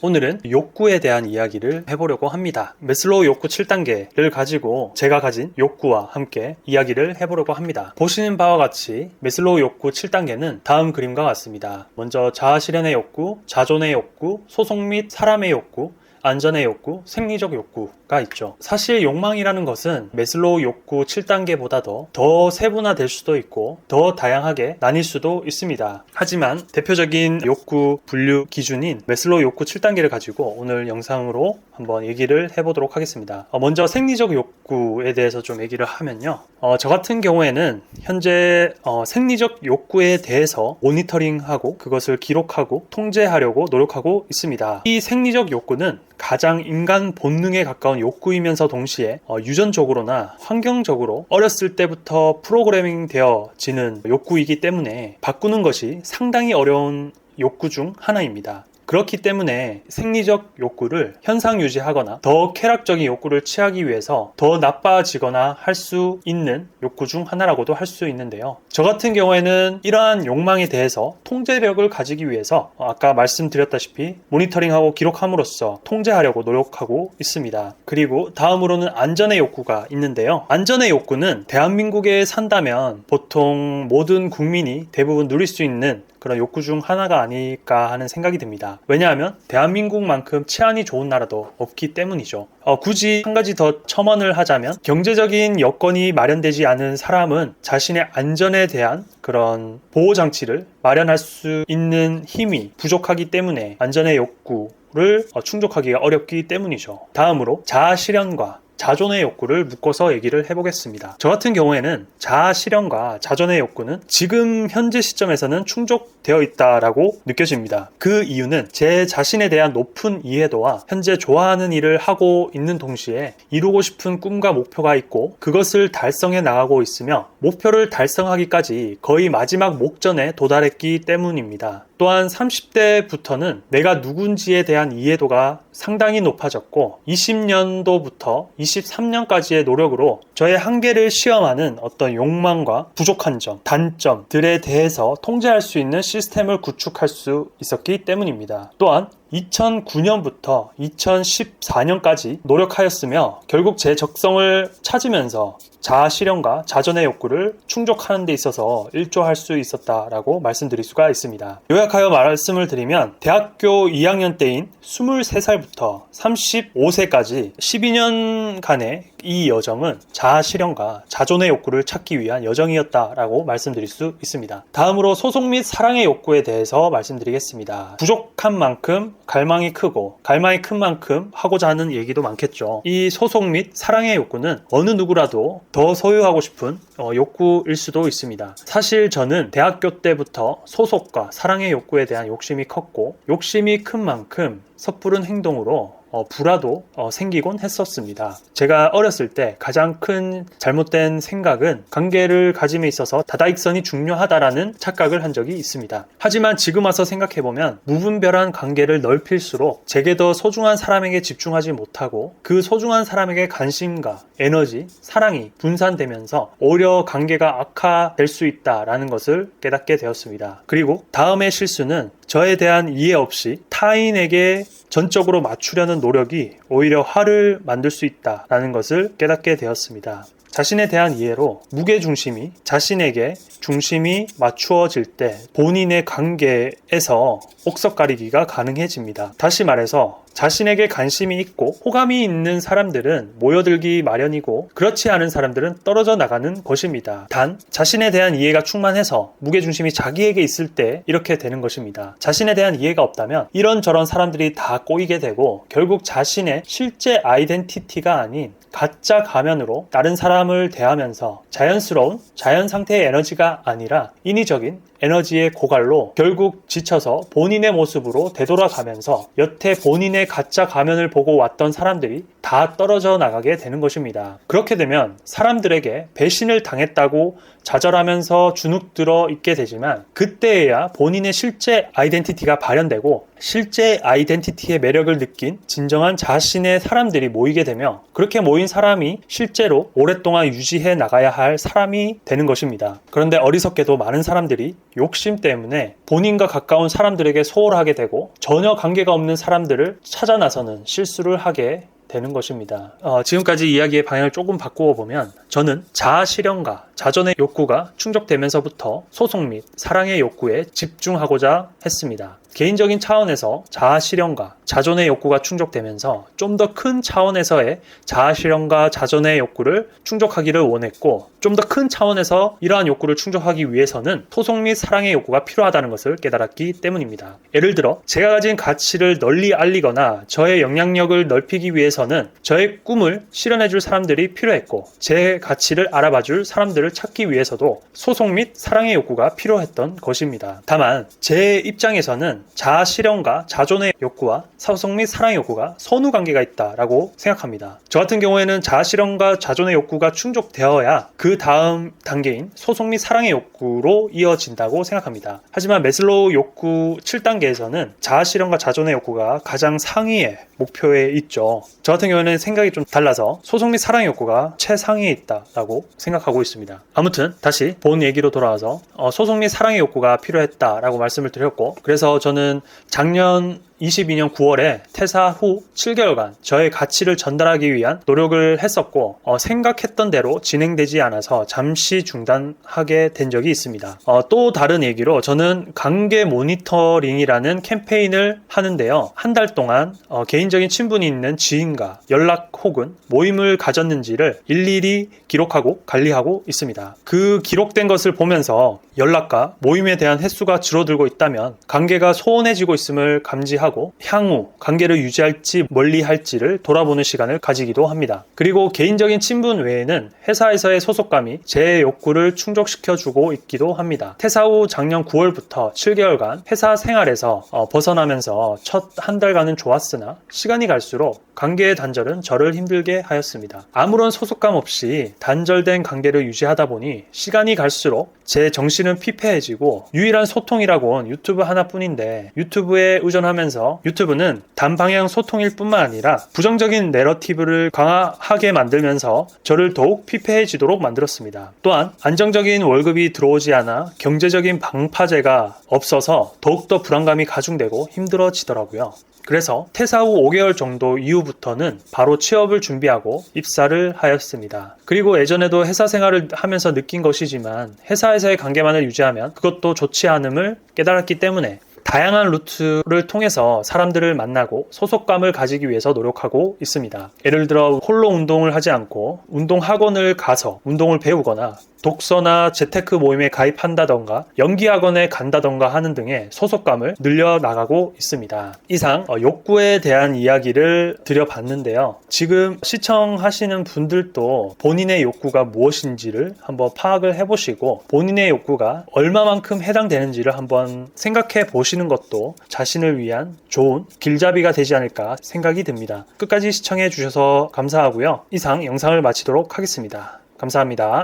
오늘은 욕구에 대한 이야기를 해보려고 합니다. 매슬로우 욕구 7단계를 가지고 제가 가진 욕구와 함께 이야기를 해보려고 합니다. 보시는 바와 같이 매슬로우 욕구 7단계는 다음 그림과 같습니다. 먼저 자아실현의 욕구, 자존의 욕구, 소속 및 사람의 욕구, 안전의 욕구, 생리적 욕구가 있죠. 사실 욕망이라는 것은 매슬로우 욕구 7단계보다도 더 세분화될 수도 있고 더 다양하게 나뉠 수도 있습니다. 하지만 대표적인 욕구 분류 기준인 매슬로우 욕구 7단계를 가지고 오늘 영상으로 한번 얘기를 해보도록 하겠습니다. 먼저 생리적 욕구에 대해서 좀 얘기를 하면요. 저 같은 경우에는 현재 생리적 욕구에 대해서 모니터링하고 그것을 기록하고 통제하려고 노력하고 있습니다. 이 생리적 욕구는 가장 인간 본능에 가까운 욕구이면서 동시에 유전적으로나 환경적으로 어렸을 때부터 프로그래밍 되어지는 욕구이기 때문에 바꾸는 것이 상당히 어려운 욕구 중 하나입니다. 그렇기 때문에 생리적 욕구를 현상 유지하거나 더 쾌락적인 욕구를 취하기 위해서 더 나빠지거나 할 수 있는 욕구 중 하나라고도 할 수 있는데요. 저 같은 경우에는 이러한 욕망에 대해서 통제력을 가지기 위해서 아까 말씀드렸다시피 모니터링하고 기록함으로써 통제하려고 노력하고 있습니다. 그리고 다음으로는 안전의 욕구가 있는데요. 안전의 욕구는 대한민국에 산다면 보통 모든 국민이 대부분 누릴 수 있는 그런 욕구 중 하나가 아닐까 하는 생각이 듭니다. 왜냐하면 대한민국만큼 치안이 좋은 나라도 없기 때문이죠. 굳이 한 가지 더 첨언을 하자면 경제적인 여건이 마련되지 않은 사람은 자신의 안전에 대한 그런 보호장치를 마련할 수 있는 힘이 부족하기 때문에 안전의 욕구를 충족하기가 어렵기 때문이죠. 다음으로 자아실현과 자존의 욕구를 묶어서 얘기를 해보겠습니다. 저 같은 경우에는 자아실현과 자존의 욕구는 지금 현재 시점에서는 충족되어 있다라고 느껴집니다. 그 이유는 제 자신에 대한 높은 이해도와 현재 좋아하는 일을 하고 있는 동시에 이루고 싶은 꿈과 목표가 있고 그것을 달성해 나가고 있으며 목표를 달성하기까지 거의 마지막 목전에 도달했기 때문입니다. 또한 30대부터는 내가 누군지에 대한 이해도가 상당히 높아졌고 20년도부터 23년까지의 노력으로 저의 한계를 시험하는 어떤 욕망과 부족한 점, 단점들에 대해서 통제할 수 있는 시스템을 구축할 수 있었기 때문입니다. 또한 2009년부터 2014년까지 노력하였으며 결국 제 적성을 찾으면서 자아실현과 자존의 욕구를 충족하는 데 있어서 일조할 수 있었다라고 말씀드릴 수가 있습니다. 요약하여 말씀을 드리면 대학교 2학년 때인 23살부터 35세까지 12년간의 이 여정은 자아실현과 자존의 욕구를 찾기 위한 여정이었다라고 말씀드릴 수 있습니다. 다음으로 소속 및 사랑의 욕구에 대해서 말씀드리겠습니다. 부족한 만큼 갈망이 크고 갈망이 큰 만큼 하고자 하는 얘기도 많겠죠. 이 소속 및 사랑의 욕구는 어느 누구라도 더 소유하고 싶은 욕구일 수도 있습니다. 사실 저는 대학교 때부터 소속과 사랑의 욕구에 대한 욕심이 컸고 욕심이 큰 만큼 섣부른 행동으로 불화도 생기곤 했었습니다. 제가 어렸을 때 가장 큰 잘못된 생각은 관계를 가짐에 있어서 다다익선이 중요하다라는 착각을 한 적이 있습니다. 하지만 지금 와서 생각해보면 무분별한 관계를 넓힐수록 제게 더 소중한 사람에게 집중하지 못하고 그 소중한 사람에게 관심과 에너지, 사랑이 분산되면서 오히려 관계가 악화될 수 있다라는 것을 깨닫게 되었습니다. 그리고 다음의 실수는 저에 대한 이해 없이 타인에게 전적으로 맞추려는 노력이 오히려 화를 만들 수 있다는 것을 깨닫게 되었습니다. 자신에 대한 이해로 무게중심이 자신에게 중심이 맞추어질 때 본인의 관계에서 옥석가리기가 가능해집니다. 다시 말해서 자신에게 관심이 있고 호감이 있는 사람들은 모여들기 마련이고 그렇지 않은 사람들은 떨어져 나가는 것입니다. 단 자신에 대한 이해가 충만해서 무게중심이 자기에게 있을 때 이렇게 되는 것입니다. 자신에 대한 이해가 없다면 이런저런 사람들이 다 꼬이게 되고 결국 자신의 실제 아이덴티티가 아닌 가짜 가면으로 다른 사람을 대하면서 자연스러운 자연 상태의 에너지가 아니라 인위적인 에너지의 고갈로 결국 지쳐서 본인의 모습으로 되돌아가면서 여태 본인의 가짜 가면을 보고 왔던 사람들이 다 떨어져 나가게 되는 것입니다. 그렇게 되면 사람들에게 배신을 당했다고 좌절하면서 주눅들어 있게 되지만 그때에야 본인의 실제 아이덴티티가 발현되고 실제 아이덴티티의 매력을 느낀 진정한 자신의 사람들이 모이게 되며 그렇게 모인 사람이 실제로 오랫동안 유지해 나가야 할 사람이 되는 것입니다. 그런데 어리석게도 많은 사람들이 욕심 때문에 본인과 가까운 사람들에게 소홀하게 되고 전혀 관계가 없는 사람들을 찾아 나서는 실수를 하게 되는 것입니다. 지금까지 이야기의 방향을 조금 바꾸어 보면 저는 자아 실현과 자존의 욕구가 충족되면서부터 소속 및 사랑의 욕구에 집중하고자 했습니다. 개인적인 차원에서 자아 실현과 자존의 욕구가 충족되면서 좀 더 큰 차원에서의 자아 실현과 자존의 욕구를 충족하기를 원했고 좀 더 큰 차원에서 이러한 욕구를 충족하기 위해서는 소속 및 사랑의 욕구가 필요하다는 것을 깨달았기 때문입니다. 예를 들어 제가 가진 가치를 널리 알리거나 저의 영향력을 넓히기 위해서는 저의 꿈을 실현해줄 사람들이 필요했고 제 가치를 알아봐줄 사람들을 찾기 위해서도 소속 및 사랑의 욕구가 필요했던 것입니다. 다만 제 입장에서는 자아 실현과 자존의 욕구와 소속 및 사랑의 욕구가 선후관계가 있다라고 생각합니다. 저 같은 경우에는 자아 실현과 자존의 욕구가 충족되어야 그 다음 단계인 소속 및 사랑의 욕구로 이어진다고 생각합니다. 하지만 매슬로우 욕구 7단계에서는 자아 실현과 자존의 욕구가 가장 상위의 목표에 있죠. 저 같은 경우에는 생각이 좀 달라서 소속 및 사랑의 욕구가 최상위에 있다라고 생각하고 있습니다. 아무튼 다시 본 얘기로 돌아와서 소속 및 사랑의 욕구가 필요했다라고 말씀을 드렸고 그래서 저는 작년 22년 9월에 퇴사 후 7개월간 저의 가치를 전달하기 위한 노력을 했었고 생각했던 대로 진행되지 않아서 잠시 중단하게 된 적이 있습니다. 또 다른 얘기로 저는 관계 모니터링이라는 캠페인을 하는데요. 한 달 동안 개인적인 친분이 있는 지인과 연락 혹은 모임을 가졌는지를 일일이 기록하고 관리하고 있습니다. 그 기록된 것을 보면서 연락과 모임에 대한 횟수가 줄어들고 있다면 관계가 소원해지고 있음을 감지하고 향후 관계를 유지할지 멀리할지를 돌아보는 시간을 가지기도 합니다. 그리고 개인적인 친분 외에는 회사에서의 소속감이 제 욕구를 충족시켜주고 있기도 합니다. 퇴사 후 작년 9월부터 7개월간 회사 생활에서 벗어나면서 첫 한 달간은 좋았으나 시간이 갈수록 관계의 단절은 저를 힘들게 하였습니다. 아무런 소속감 없이 단절된 관계를 유지하다 보니 시간이 갈수록 제 정신은 피폐해지고 유일한 소통이라곤 유튜브 하나뿐인데 유튜브에 의존하면서 유튜브는 단방향 소통일 뿐만 아니라 부정적인 내러티브를 강화하게 만들면서 저를 더욱 피폐해지도록 만들었습니다. 또한 안정적인 월급이 들어오지 않아 경제적인 방파제가 없어서 더욱더 불안감이 가중되고 힘들어지더라고요. 그래서 퇴사 후 5개월 정도 이후부터는 바로 취업을 준비하고 입사를 하였습니다. 그리고 예전에도 회사 생활을 하면서 느낀 것이지만 회사에서의 관계만을 유지하면 그것도 좋지 않음을 깨달았기 때문에 다양한 루트를 통해서 사람들을 만나고 소속감을 가지기 위해서 노력하고 있습니다. 예를 들어 홀로 운동을 하지 않고 운동학원을 가서 운동을 배우거나 독서나 재테크 모임에 가입한다던가 연기학원에 간다던가 하는 등의 소속감을 늘려나가고 있습니다. 이상 욕구에 대한 이야기를 드려봤는데요. 지금 시청하시는 분들도 본인의 욕구가 무엇인지를 한번 파악을 해보시고 본인의 욕구가 얼마만큼 해당되는지를 한번 생각해 보시는 것도 자신을 위한 좋은 길잡이가 되지 않을까 생각이 듭니다. 끝까지 시청해 주셔서 감사하고요. 이상 영상을 마치도록 하겠습니다. 감사합니다.